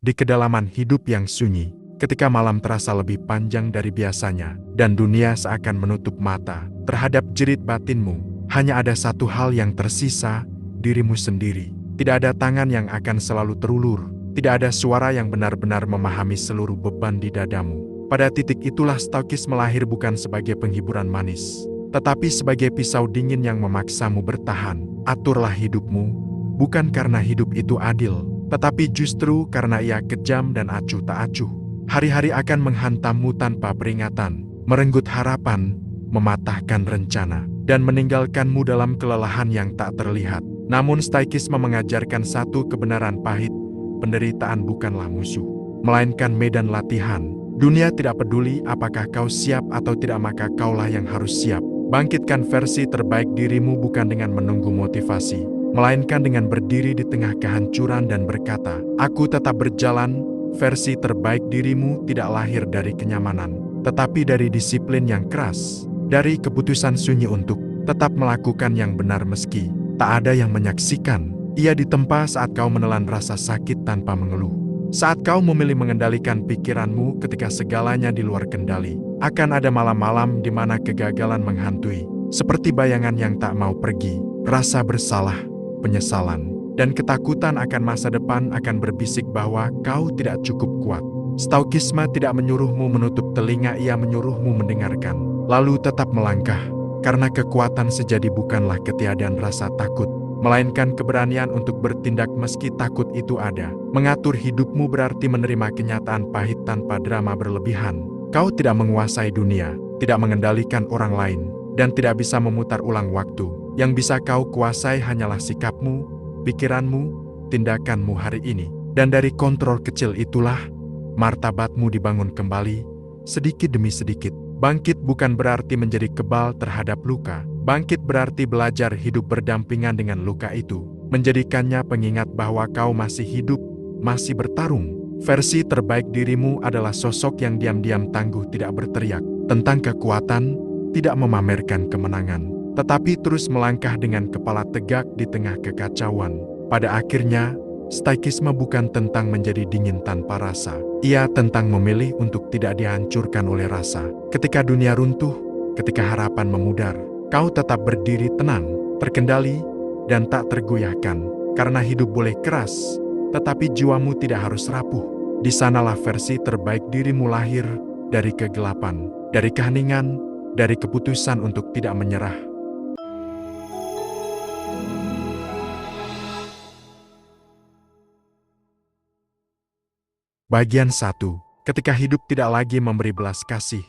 Di kedalaman hidup yang sunyi, ketika malam terasa lebih panjang dari biasanya, dan dunia seakan menutup mata terhadap jerit batinmu, hanya ada satu hal yang tersisa, dirimu sendiri. Tidak ada tangan yang akan selalu terulur, tidak ada suara yang benar-benar memahami seluruh beban di dadamu. Pada titik itulah Stoikisme lahir, bukan sebagai penghiburan manis, tetapi sebagai pisau dingin yang memaksamu bertahan. Aturlah hidupmu, bukan karena hidup itu adil, tetapi justru karena ia kejam dan acuh tak acuh. Hari-hari akan menghantammu tanpa peringatan, merenggut harapan, mematahkan rencana, dan meninggalkanmu dalam kelelahan yang tak terlihat. Namun Stoikisme mengajarkan satu kebenaran pahit: penderitaan bukanlah musuh, melainkan medan latihan. Dunia tidak peduli apakah kau siap atau tidak, maka kaulah yang harus siap. Bangkitkan versi terbaik dirimu bukan dengan menunggu motivasi, melainkan dengan berdiri di tengah kehancuran dan berkata, "Aku tetap berjalan." Versi terbaik dirimu tidak lahir dari kenyamanan, tetapi dari disiplin yang keras, dari keputusan sunyi untuk tetap melakukan yang benar meski tak ada yang menyaksikan. Ia ditempa saat kau menelan rasa sakit tanpa mengeluh, saat kau memilih mengendalikan pikiranmu ketika segalanya di luar kendali. Akan ada malam-malam di mana kegagalan menghantui, seperti bayangan yang tak mau pergi. Rasa bersalah, penyesalan, dan ketakutan akan masa depan akan berbisik bahwa kau tidak cukup kuat. Stoikisme tidak menyuruhmu menutup telinga, ia menyuruhmu mendengarkan, lalu tetap melangkah. Karena kekuatan sejati bukanlah ketiadaan rasa takut, melainkan keberanian untuk bertindak meski takut itu ada. Mengatur hidupmu berarti menerima kenyataan pahit tanpa drama berlebihan. Kau tidak menguasai dunia, tidak mengendalikan orang lain, dan tidak bisa memutar ulang waktu. Yang bisa kau kuasai hanyalah sikapmu, pikiranmu, tindakanmu hari ini. Dan dari kontrol kecil itulah martabatmu dibangun kembali, sedikit demi sedikit. Bangkit bukan berarti menjadi kebal terhadap luka. Bangkit berarti belajar hidup berdampingan dengan luka itu, menjadikannya pengingat bahwa kau masih hidup, masih bertarung. Versi terbaik dirimu adalah sosok yang diam-diam tangguh, tidak berteriak tentang kekuatan, tidak memamerkan kemenangan, tetapi terus melangkah dengan kepala tegak di tengah kekacauan. Pada akhirnya, Stoikisme bukan tentang menjadi dingin tanpa rasa. Ia tentang memilih untuk tidak dihancurkan oleh rasa. Ketika dunia runtuh, ketika harapan memudar, kau tetap berdiri tenang, terkendali, dan tak tergoyahkan. Karena hidup boleh keras, tetapi jiwamu tidak harus rapuh. Di sanalah versi terbaik dirimu lahir, dari kegelapan, dari keheningan, dari keputusan untuk tidak menyerah. Bagian 1. Ketika hidup tidak lagi memberi belas kasih.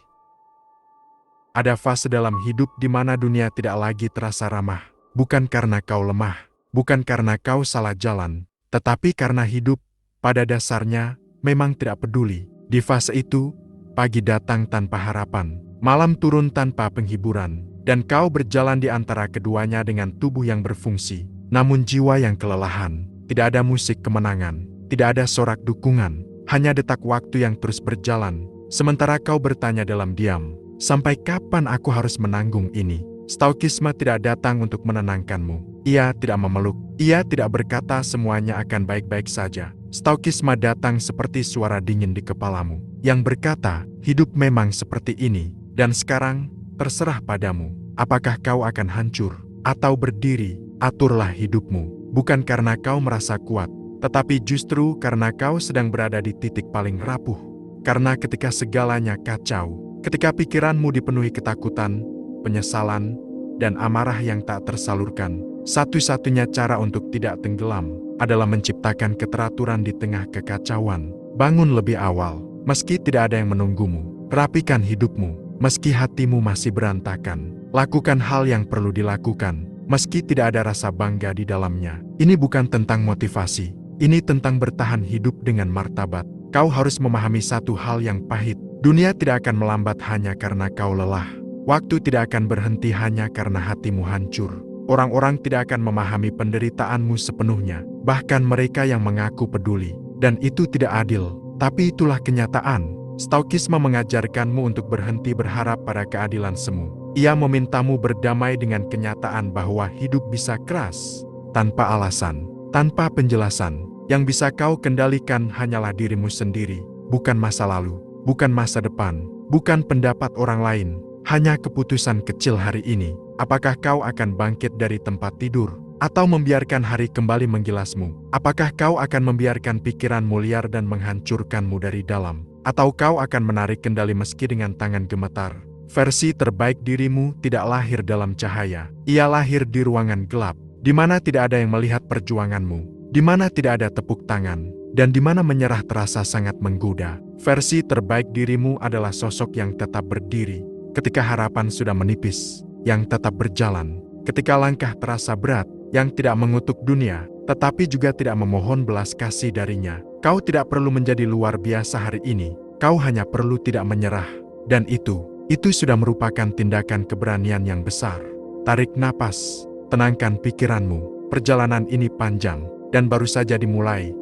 Ada fase dalam hidup di mana dunia tidak lagi terasa ramah. Bukan karena kau lemah, bukan karena kau salah jalan, tetapi karena hidup, pada dasarnya, memang tidak peduli. Di fase itu, pagi datang tanpa harapan, malam turun tanpa penghiburan, dan kau berjalan di antara keduanya dengan tubuh yang berfungsi, namun jiwa yang kelelahan. Tidak ada musik kemenangan, tidak ada sorak dukungan, hanya detak waktu yang terus berjalan. Sementara kau bertanya dalam diam, sampai kapan aku harus menanggung ini? Stoikisme tidak datang untuk menenangkanmu. Ia tidak memeluk. Ia tidak berkata semuanya akan baik-baik saja. Stoikisme datang seperti suara dingin di kepalamu, yang berkata, hidup memang seperti ini, dan sekarang, terserah padamu. Apakah kau akan hancur, atau berdiri? Aturlah hidupmu, bukan karena kau merasa kuat, tetapi justru karena kau sedang berada di titik paling rapuh. Karena ketika segalanya kacau, ketika pikiranmu dipenuhi ketakutan, penyesalan, dan amarah yang tak tersalurkan, satu-satunya cara untuk tidak tenggelam adalah menciptakan keteraturan di tengah kekacauan. Bangun lebih awal, meski tidak ada yang menunggumu. Rapikan hidupmu, meski hatimu masih berantakan. Lakukan hal yang perlu dilakukan, meski tidak ada rasa bangga di dalamnya. Ini bukan tentang motivasi, ini tentang bertahan hidup dengan martabat. Kau harus memahami satu hal yang pahit. Dunia tidak akan melambat hanya karena kau lelah. Waktu tidak akan berhenti hanya karena hatimu hancur. Orang-orang tidak akan memahami penderitaanmu sepenuhnya, bahkan mereka yang mengaku peduli. Dan itu tidak adil, tapi itulah kenyataan. Stoikisme mengajarkanmu untuk berhenti berharap pada keadilan semu. Ia memintamu berdamai dengan kenyataan bahwa hidup bisa keras, tanpa alasan, tanpa penjelasan. Yang bisa kau kendalikan hanyalah dirimu sendiri, bukan masa lalu, bukan masa depan, bukan pendapat orang lain, hanya keputusan kecil hari ini. Apakah kau akan bangkit dari tempat tidur, atau membiarkan hari kembali menggilasmu? Apakah kau akan membiarkan pikiranmu liar dan menghancurkanmu dari dalam, atau kau akan menarik kendali meski dengan tangan gemetar? Versi terbaik dirimu tidak lahir dalam cahaya, ia lahir di ruangan gelap, di mana tidak ada yang melihat perjuanganmu, di mana tidak ada tepuk tangan, dan di mana menyerah terasa sangat menggoda. Versi terbaik dirimu adalah sosok yang tetap berdiri ketika harapan sudah menipis, yang tetap berjalan ketika langkah terasa berat, yang tidak mengutuk dunia, tetapi juga tidak memohon belas kasih darinya. Kau tidak perlu menjadi luar biasa hari ini, kau hanya perlu tidak menyerah, dan itu sudah merupakan tindakan keberanian yang besar. Tarik napas, tenangkan pikiranmu, perjalanan ini panjang, dan baru saja dimulai.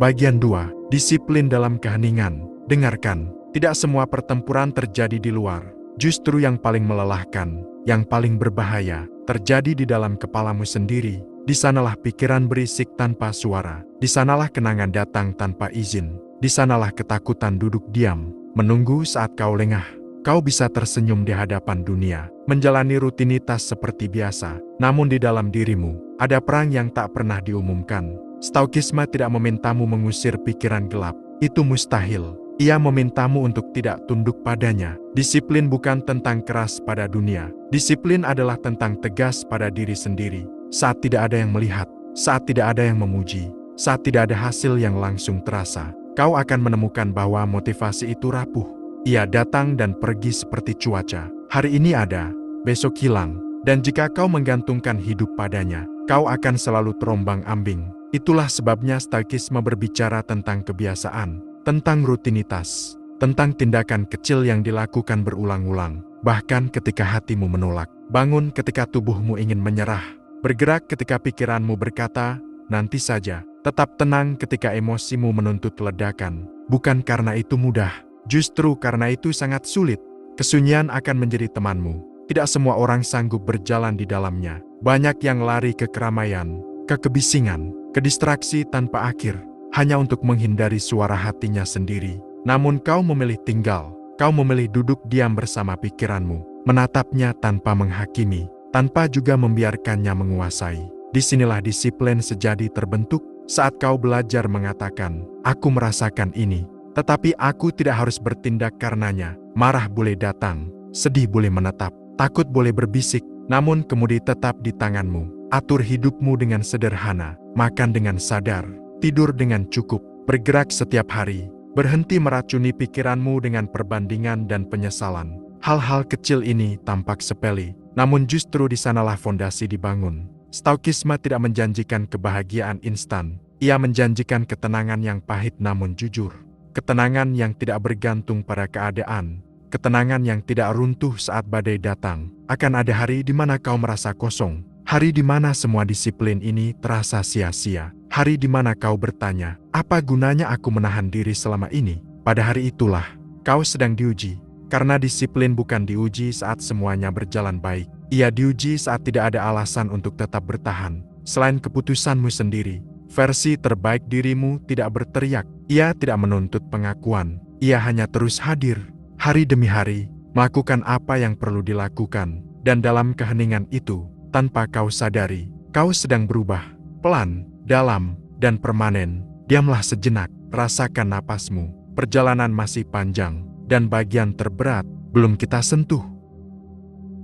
Bagian 2. Disiplin dalam keheningan. Dengarkan, tidak semua pertempuran terjadi di luar. Justru yang paling melelahkan, yang paling berbahaya, terjadi di dalam kepalamu sendiri. Di sanalah pikiran berisik tanpa suara. Di sanalah kenangan datang tanpa izin. Di sanalah ketakutan duduk diam, menunggu saat kau lengah. Kau bisa tersenyum di hadapan dunia, menjalani rutinitas seperti biasa, namun di dalam dirimu ada perang yang tak pernah diumumkan. Stoikisme tidak memintamu mengusir pikiran gelap, itu mustahil. Ia memintamu untuk tidak tunduk padanya. Disiplin bukan tentang keras pada dunia, disiplin adalah tentang tegas pada diri sendiri. Saat tidak ada yang melihat, saat tidak ada yang memuji, saat tidak ada hasil yang langsung terasa, kau akan menemukan bahwa motivasi itu rapuh. Ia datang dan pergi seperti cuaca. Hari ini ada, besok hilang. Dan jika kau menggantungkan hidup padanya, kau akan selalu terombang-ambing. Itulah sebabnya stoikisme berbicara tentang kebiasaan, tentang rutinitas, tentang tindakan kecil yang dilakukan berulang-ulang. Bahkan ketika hatimu menolak, bangun ketika tubuhmu ingin menyerah, bergerak ketika pikiranmu berkata, nanti saja, tetap tenang ketika emosimu menuntut ledakan. Bukan karena itu mudah, justru karena itu sangat sulit. Kesunyian akan menjadi temanmu. Tidak semua orang sanggup berjalan di dalamnya. Banyak yang lari ke keramaian, ke kebisingan, ke distraksi tanpa akhir, hanya untuk menghindari suara hatinya sendiri. Namun kau memilih tinggal, kau memilih duduk diam bersama pikiranmu, menatapnya tanpa menghakimi, tanpa juga membiarkannya menguasai. Disinilah disiplin sejati terbentuk, saat kau belajar mengatakan, aku merasakan ini, tetapi aku tidak harus bertindak karenanya. Marah boleh datang, sedih boleh menetap, takut boleh berbisik, namun kemudi tetap di tanganmu. Atur hidupmu dengan sederhana, makan dengan sadar, tidur dengan cukup, bergerak setiap hari, berhenti meracuni pikiranmu dengan perbandingan dan penyesalan. Hal-hal kecil ini tampak sepele, namun justru di sanalah fondasi dibangun. Stoikisme tidak menjanjikan kebahagiaan instan, ia menjanjikan ketenangan yang pahit namun jujur. Ketenangan yang tidak bergantung pada keadaan, ketenangan yang tidak runtuh saat badai datang. Akan ada hari di mana kau merasa kosong, hari di mana semua disiplin ini terasa sia-sia, hari di mana kau bertanya, apa gunanya aku menahan diri selama ini? Pada hari itulah, kau sedang diuji, karena disiplin bukan diuji saat semuanya berjalan baik. Ia diuji saat tidak ada alasan untuk tetap bertahan, selain keputusanmu sendiri. Versi terbaik dirimu tidak berteriak, ia tidak menuntut pengakuan, ia hanya terus hadir, hari demi hari, melakukan apa yang perlu dilakukan, dan dalam keheningan itu, tanpa kau sadari, kau sedang berubah, pelan, dalam, dan permanen. Diamlah sejenak, rasakan napasmu, perjalanan masih panjang, dan bagian terberat belum kita sentuh.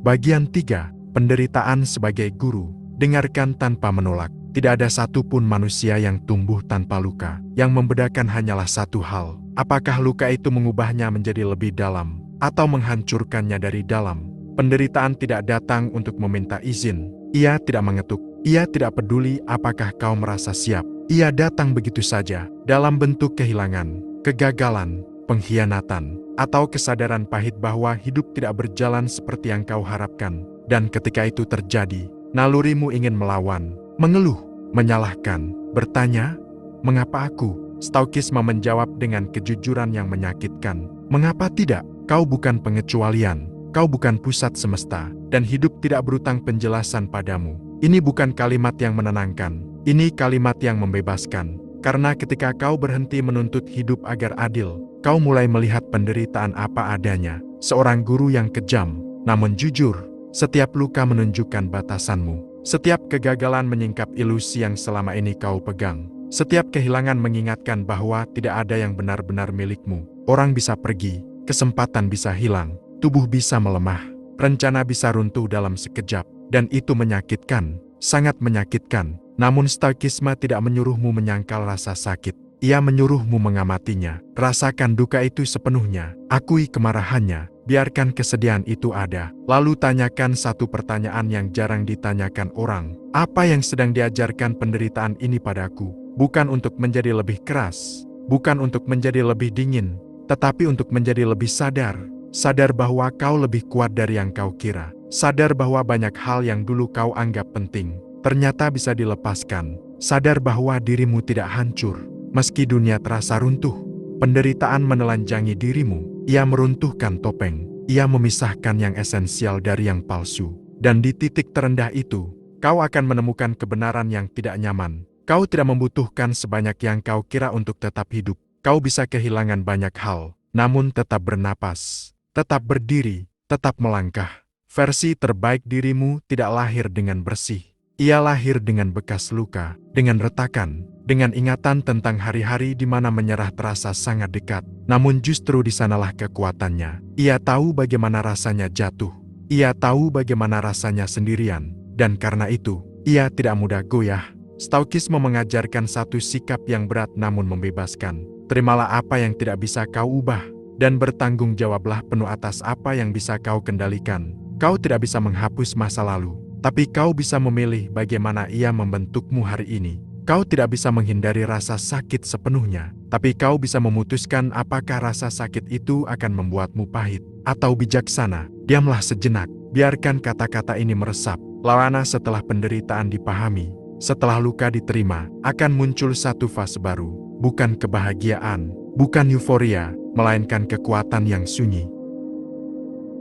Bagian 3, penderitaan sebagai guru. Dengarkan tanpa menolak. Tidak ada satupun manusia yang tumbuh tanpa luka. Yang membedakan hanyalah satu hal. Apakah luka itu mengubahnya menjadi lebih dalam, atau menghancurkannya dari dalam? Penderitaan tidak datang untuk meminta izin. Ia tidak mengetuk. Ia tidak peduli apakah kau merasa siap. Ia datang begitu saja, dalam bentuk kehilangan, kegagalan, pengkhianatan, atau kesadaran pahit bahwa hidup tidak berjalan seperti yang kau harapkan. Dan ketika itu terjadi, nalurimu ingin melawan, mengeluh, menyalahkan, bertanya, mengapa aku? Stoikisme menjawab dengan kejujuran yang menyakitkan. Mengapa tidak? Kau bukan pengecualian, kau bukan pusat semesta, dan hidup tidak berutang penjelasan padamu. Ini bukan kalimat yang menenangkan, Ini kalimat yang membebaskan, karena ketika kau berhenti menuntut hidup agar adil, kau mulai melihat penderitaan apa adanya. Seorang guru yang kejam, namun jujur. Setiap luka menunjukkan batasanmu. Setiap kegagalan menyingkap ilusi yang selama ini kau pegang. Setiap kehilangan mengingatkan bahwa tidak ada yang benar-benar milikmu. Orang bisa pergi, kesempatan bisa hilang, tubuh bisa melemah, rencana bisa runtuh dalam sekejap. Dan itu menyakitkan, sangat menyakitkan. Namun stoikisme tidak menyuruhmu menyangkal rasa sakit. Ia menyuruhmu mengamatinya. Rasakan duka itu sepenuhnya. Akui kemarahannya. Biarkan kesedihan itu ada. Lalu tanyakan satu pertanyaan yang jarang ditanyakan orang. Apa yang sedang diajarkan penderitaan ini padaku? Bukan untuk menjadi lebih keras. Bukan untuk menjadi lebih dingin. Tetapi untuk menjadi lebih sadar. Sadar bahwa kau lebih kuat dari yang kau kira. Sadar bahwa banyak hal yang dulu kau anggap penting ternyata bisa dilepaskan. Sadar bahwa dirimu tidak hancur. Meski dunia terasa runtuh, penderitaan menelanjangi dirimu. Ia meruntuhkan topeng. Ia memisahkan yang esensial dari yang palsu. Dan di titik terendah itu, kau akan menemukan kebenaran yang tidak nyaman. Kau tidak membutuhkan sebanyak yang kau kira untuk tetap hidup. Kau bisa kehilangan banyak hal, namun tetap bernapas, tetap berdiri, tetap melangkah. Versi terbaik dirimu tidak lahir dengan bersih. Ia lahir dengan bekas luka, dengan retakan, dengan ingatan tentang hari-hari di mana menyerah terasa sangat dekat. Namun justru di sanalah kekuatannya. Ia tahu bagaimana rasanya jatuh. Ia tahu bagaimana rasanya sendirian. Dan karena itu, ia tidak mudah goyah. Stoikisme mengajarkan satu sikap yang berat namun membebaskan. Terimalah apa yang tidak bisa kau ubah, dan bertanggung jawablah penuh atas apa yang bisa kau kendalikan. Kau tidak bisa menghapus masa lalu, tapi kau bisa memilih bagaimana ia membentukmu hari ini. Kau tidak bisa menghindari rasa sakit sepenuhnya, tapi kau bisa memutuskan apakah rasa sakit itu akan membuatmu pahit atau bijaksana. Diamlah sejenak, biarkan kata-kata ini meresap. Lawana setelah penderitaan dipahami, setelah luka diterima, akan muncul satu fase baru. Bukan kebahagiaan, bukan euforia, melainkan kekuatan yang sunyi.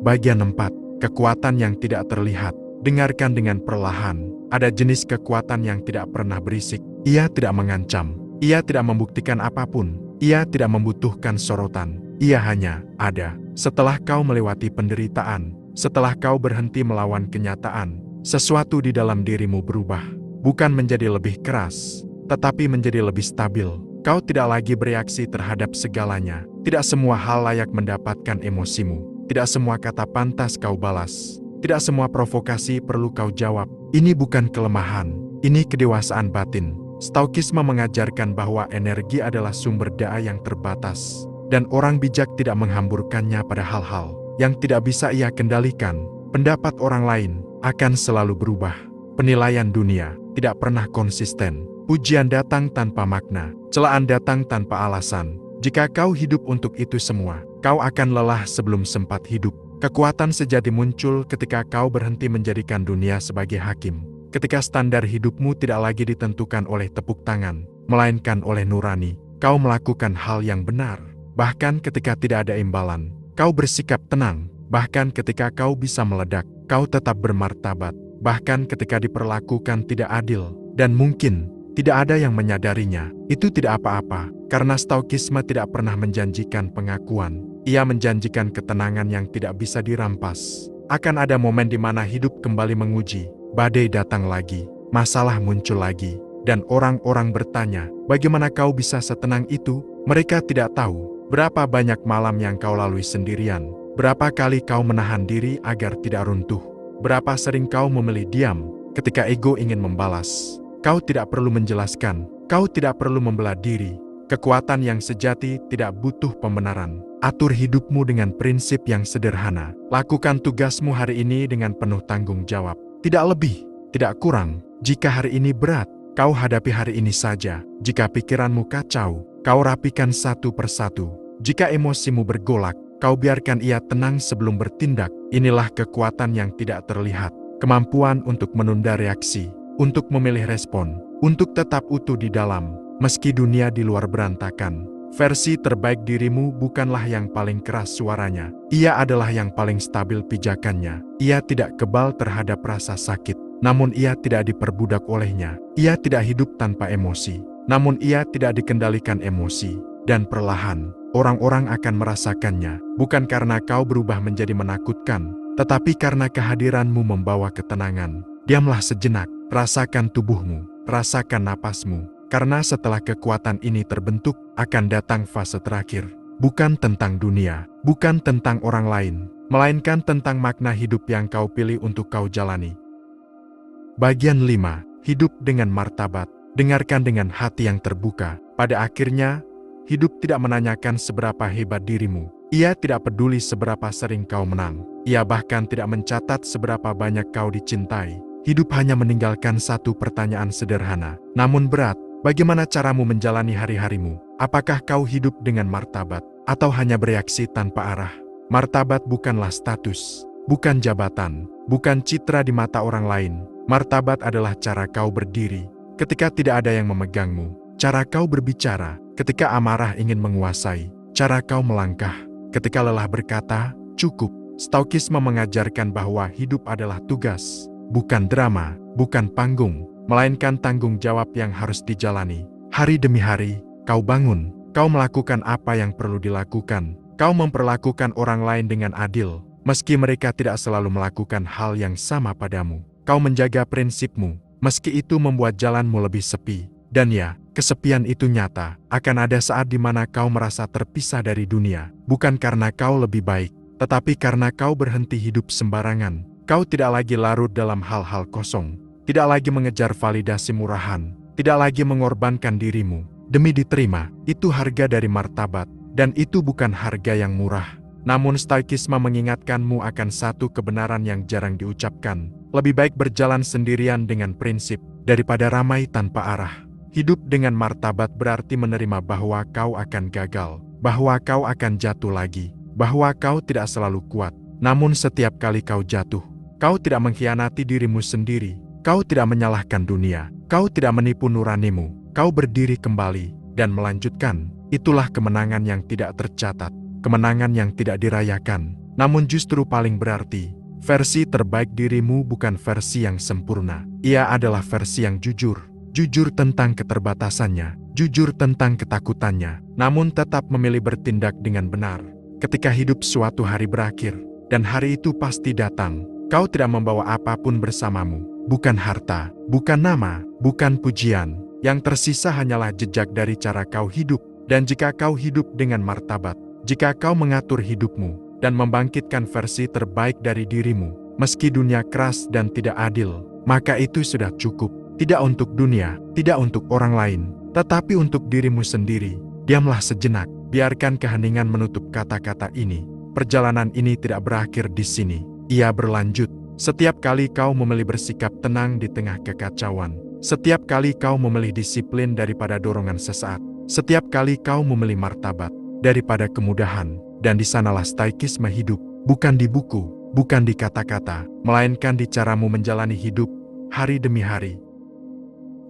Bagian 4. Kekuatan yang tidak terlihat. Dengarkan dengan perlahan. Ada jenis kekuatan yang tidak pernah berisik. Ia tidak mengancam. Ia tidak membuktikan apapun. Ia tidak membutuhkan sorotan. Ia hanya ada. Setelah kau melewati penderitaan, setelah kau berhenti melawan kenyataan, sesuatu di dalam dirimu berubah. Bukan menjadi lebih keras, tetapi menjadi lebih stabil. Kau tidak lagi bereaksi terhadap segalanya. Tidak semua hal layak mendapatkan emosimu. Tidak semua kata pantas kau balas. Tidak semua provokasi perlu kau jawab. Ini bukan kelemahan, ini kedewasaan batin. Stoikisme mengajarkan bahwa energi adalah sumber daya yang terbatas. Dan orang bijak tidak menghamburkannya pada hal-hal yang tidak bisa ia kendalikan. Pendapat orang lain akan selalu berubah. Penilaian dunia tidak pernah konsisten. Pujian datang tanpa makna. Celaan datang tanpa alasan. Jika kau hidup untuk itu semua, kau akan lelah sebelum sempat hidup. Kekuatan sejati muncul ketika kau berhenti menjadikan dunia sebagai hakim. Ketika standar hidupmu tidak lagi ditentukan oleh tepuk tangan, melainkan oleh nurani. Kau melakukan hal yang benar. Bahkan ketika tidak ada imbalan, kau bersikap tenang. Bahkan ketika kau bisa meledak, kau tetap bermartabat. Bahkan ketika diperlakukan tidak adil, dan mungkin tidak ada yang menyadarinya, itu tidak apa-apa, karena stoikisme tidak pernah menjanjikan pengakuan. Ia menjanjikan ketenangan yang tidak bisa dirampas. Akan ada momen di mana hidup kembali menguji, badai datang lagi, masalah muncul lagi, dan orang-orang bertanya, bagaimana kau bisa setenang itu? Mereka tidak tahu berapa banyak malam yang kau lalui sendirian, berapa kali kau menahan diri agar tidak runtuh, berapa sering kau memilih diam ketika ego ingin membalas. Kau tidak perlu menjelaskan, kau tidak perlu membela diri. Kekuatan yang sejati tidak butuh pembenaran. Atur hidupmu dengan prinsip yang sederhana. Lakukan tugasmu hari ini dengan penuh tanggung jawab. Tidak lebih, tidak kurang. Jika hari ini berat, kau hadapi hari ini saja. Jika pikiranmu kacau, kau rapikan satu persatu. Jika emosimu bergolak, kau biarkan ia tenang sebelum bertindak. Inilah kekuatan yang tidak terlihat. Kemampuan untuk menunda reaksi. Untuk memilih respon, untuk tetap utuh di dalam, meski dunia di luar berantakan. Versi terbaik dirimu bukanlah yang paling keras suaranya. Ia adalah yang paling stabil pijakannya. Ia tidak kebal terhadap rasa sakit. namun ia tidak diperbudak olehnya. Ia tidak hidup tanpa emosi, namun ia tidak dikendalikan emosi. Dan perlahan, orang-orang akan merasakannya, bukan karena kau berubah menjadi menakutkan, tetapi karena kehadiranmu membawa ketenangan. Diamlah sejenak, rasakan tubuhmu, rasakan napasmu, karena setelah kekuatan ini terbentuk, akan datang fase terakhir. Bukan tentang dunia, bukan tentang orang lain, melainkan tentang makna hidup yang kau pilih untuk kau jalani. Bagian 5. Hidup dengan martabat. Dengarkan dengan hati yang terbuka. Pada akhirnya, hidup tidak menanyakan seberapa hebat dirimu. Ia tidak peduli seberapa sering kau menang. Ia bahkan tidak mencatat seberapa banyak kau dicintai. Hidup hanya meninggalkan satu pertanyaan sederhana, namun berat. Bagaimana caramu menjalani hari-harimu? Apakah kau hidup dengan martabat, atau hanya bereaksi tanpa arah? Martabat bukanlah status, bukan jabatan, bukan citra di mata orang lain. Martabat adalah cara kau berdiri ketika tidak ada yang memegangmu, cara kau berbicara ketika amarah ingin menguasai, cara kau melangkah ketika lelah berkata, cukup. Stoikisme mengajarkan bahwa hidup adalah tugas, bukan drama, bukan panggung, melainkan tanggung jawab yang harus dijalani. Hari demi hari, kau bangun, kau melakukan apa yang perlu dilakukan, kau memperlakukan orang lain dengan adil, meski mereka tidak selalu melakukan hal yang sama padamu. Kau menjaga prinsipmu, meski itu membuat jalanmu lebih sepi. Dan ya, kesepian itu nyata. Akan ada saat di mana kau merasa terpisah dari dunia, bukan karena kau lebih baik, tetapi karena kau berhenti hidup sembarangan. Kau tidak lagi larut dalam hal-hal kosong, tidak lagi mengejar validasi murahan, tidak lagi mengorbankan dirimu demi diterima. Itu harga dari martabat, dan itu bukan harga yang murah. Namun Stoikisme mengingatkanmu akan satu kebenaran yang jarang diucapkan. Lebih baik berjalan sendirian dengan prinsip, daripada ramai tanpa arah. Hidup dengan martabat berarti menerima bahwa kau akan gagal, bahwa kau akan jatuh lagi, bahwa kau tidak selalu kuat. Namun setiap kali kau jatuh, kau tidak mengkhianati dirimu sendiri. Kau tidak menyalahkan dunia, kau tidak menipu nuranimu, kau berdiri kembali dan melanjutkan. Itulah kemenangan yang tidak tercatat, kemenangan yang tidak dirayakan, namun justru paling berarti. Versi terbaik dirimu bukan versi yang sempurna, ia adalah versi yang jujur. Jujur tentang keterbatasannya, jujur tentang ketakutannya, namun tetap memilih bertindak dengan benar. Ketika hidup suatu hari berakhir, dan hari itu pasti datang, kau tidak membawa apapun bersamamu. Bukan harta, bukan nama, bukan pujian. Yang tersisa hanyalah jejak dari cara kau hidup. Dan jika kau hidup dengan martabat, jika kau mengatur hidupmu, dan membangkitkan versi terbaik dari dirimu, meski dunia keras dan tidak adil, maka itu sudah cukup. Tidak untuk dunia, tidak untuk orang lain, tetapi untuk dirimu sendiri. Diamlah sejenak, biarkan keheningan menutup kata-kata ini. Perjalanan ini tidak berakhir di sini. Ia berlanjut. Setiap kali kau memilih bersikap tenang di tengah kekacauan, setiap kali kau memilih disiplin daripada dorongan sesaat, setiap kali kau memilih martabat daripada kemudahan, dan di sanalah Stoikisme hidup, bukan di buku, bukan di kata-kata, melainkan di caramu menjalani hidup hari demi hari.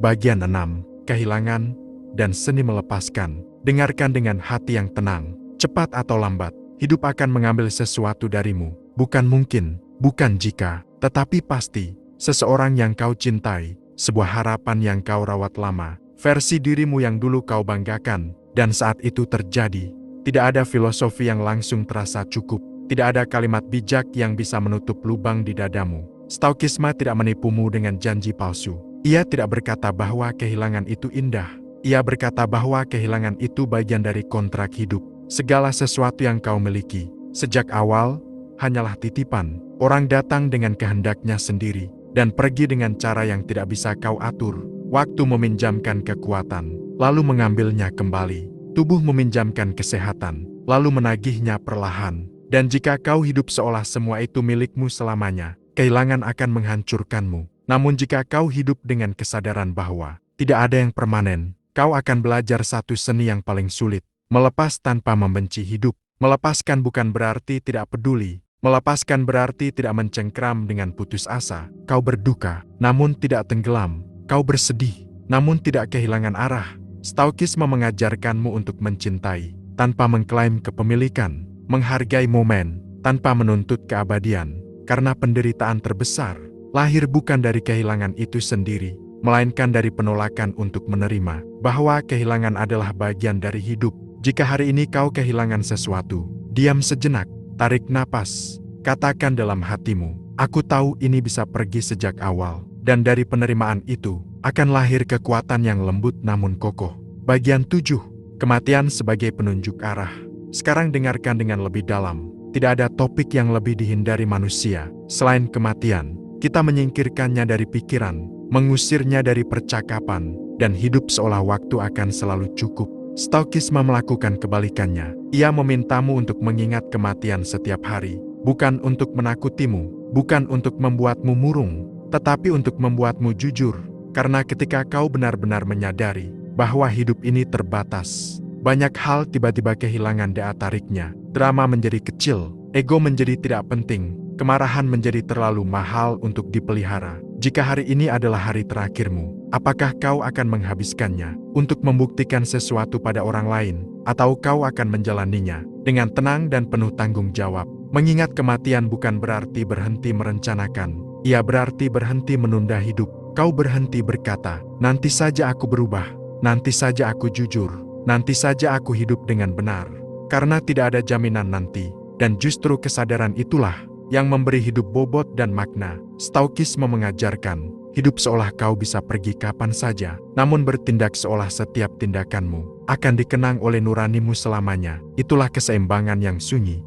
Bagian 6. Kehilangan dan seni melepaskan. Dengarkan dengan hati yang tenang. Cepat atau lambat, hidup akan mengambil sesuatu darimu. Bukan mungkin, bukan jika, tetapi pasti. Seseorang yang kau cintai, sebuah harapan yang kau rawat lama, versi dirimu yang dulu kau banggakan, dan saat itu terjadi. Tidak ada filosofi yang langsung terasa cukup. Tidak ada kalimat bijak yang bisa menutup lubang di dadamu. Stoikisme tidak menipumu dengan janji palsu. Ia tidak berkata bahwa kehilangan itu indah. Ia berkata bahwa kehilangan itu bagian dari kontrak hidup. Segala sesuatu yang kau miliki, sejak awal, hanyalah titipan. Orang datang dengan kehendaknya sendiri, dan pergi dengan cara yang tidak bisa kau atur. Waktu meminjamkan kekuatan, lalu mengambilnya kembali. Tubuh meminjamkan kesehatan, lalu menagihnya perlahan. Dan jika kau hidup seolah semua itu milikmu selamanya, kehilangan akan menghancurkanmu. Namun jika kau hidup dengan kesadaran bahwa tidak ada yang permanen, kau akan belajar satu seni yang paling sulit. Melepas tanpa membenci hidup. Melepaskan bukan berarti tidak peduli. Melepaskan berarti tidak mencengkram dengan putus asa. Kau berduka, namun tidak tenggelam. Kau bersedih, namun tidak kehilangan arah. Stoikisme mengajarkanmu untuk mencintai, tanpa mengklaim kepemilikan. Menghargai momen, tanpa menuntut keabadian. Karena penderitaan terbesar, lahir bukan dari kehilangan itu sendiri, melainkan dari penolakan untuk menerima bahwa kehilangan adalah bagian dari hidup. Jika hari ini kau kehilangan sesuatu, diam sejenak, tarik napas, katakan dalam hatimu, aku tahu ini bisa pergi sejak awal, dan dari penerimaan itu akan lahir kekuatan yang lembut namun kokoh. Bagian 7. Kematian sebagai penunjuk arah. Sekarang dengarkan dengan lebih dalam. Tidak ada topik yang lebih dihindari manusia selain kematian. Kita menyingkirkannya dari pikiran, mengusirnya dari percakapan, dan hidup seolah waktu akan selalu cukup. Stoikisme melakukan kebalikannya. Ia memintamu untuk mengingat kematian setiap hari, bukan untuk menakutimu, bukan untuk membuatmu murung, tetapi untuk membuatmu jujur. Karena ketika kau benar-benar menyadari bahwa hidup ini terbatas, banyak hal tiba-tiba kehilangan daya tariknya. Drama menjadi kecil, ego menjadi tidak penting, kemarahan menjadi terlalu mahal untuk dipelihara. Jika hari ini adalah hari terakhirmu, apakah kau akan menghabiskannya untuk membuktikan sesuatu pada orang lain, atau kau akan menjalaninya dengan tenang dan penuh tanggung jawab? Mengingat kematian bukan berarti berhenti merencanakan, ia berarti berhenti menunda hidup. Kau berhenti berkata, nanti saja aku berubah, nanti saja aku jujur, nanti saja aku hidup dengan benar. Karena tidak ada jaminan nanti, dan justru kesadaran itulah yang memberi hidup bobot dan makna. Stoikisme mengajarkan, hidup seolah kau bisa pergi kapan saja, namun bertindak seolah setiap tindakanmu akan dikenang oleh nuranimu selamanya. Itulah keseimbangan yang sunyi.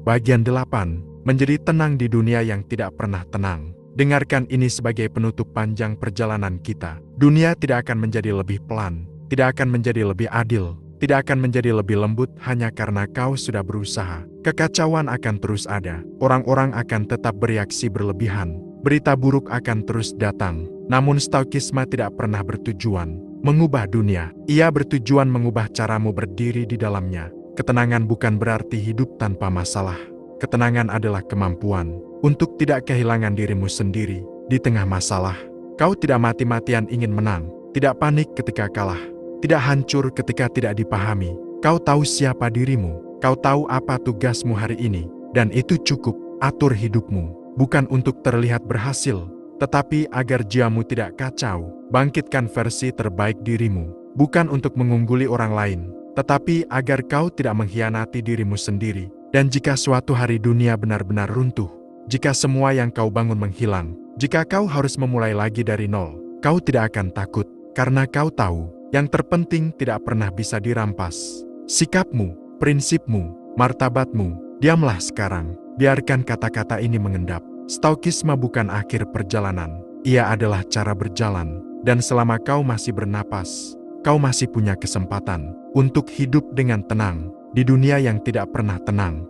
Bagian 8. Menjadi tenang di dunia yang tidak pernah tenang. Dengarkan ini sebagai penutup panjang perjalanan kita. Dunia tidak akan menjadi lebih pelan, tidak akan menjadi lebih adil, tidak akan menjadi lebih lembut hanya karena kau sudah berusaha. Kekacauan akan terus ada, orang-orang akan tetap bereaksi berlebihan, berita buruk akan terus datang. Namun Stoikisme tidak pernah bertujuan mengubah dunia. Ia bertujuan mengubah caramu berdiri di dalamnya. Ketenangan bukan berarti hidup tanpa masalah. Ketenangan adalah kemampuan untuk tidak kehilangan dirimu sendiri di tengah masalah. Kau tidak mati-matian ingin menang, tidak panik ketika kalah, tidak hancur ketika tidak dipahami. Kau tahu siapa dirimu, kau tahu apa tugasmu hari ini, dan itu cukup. Atur hidupmu, bukan untuk terlihat berhasil, tetapi agar jiwamu tidak kacau. Bangkitkan versi terbaik dirimu, bukan untuk mengungguli orang lain, tetapi agar kau tidak mengkhianati dirimu sendiri. Dan jika suatu hari dunia benar-benar runtuh, jika semua yang kau bangun menghilang, jika kau harus memulai lagi dari nol, kau tidak akan takut, karena kau tahu, yang terpenting tidak pernah bisa dirampas. Sikapmu, prinsipmu, martabatmu. Diamlah sekarang, biarkan kata-kata ini mengendap. Stoikisme bukan akhir perjalanan, ia adalah cara berjalan. Dan selama kau masih bernapas, kau masih punya kesempatan untuk hidup dengan tenang di dunia yang tidak pernah tenang.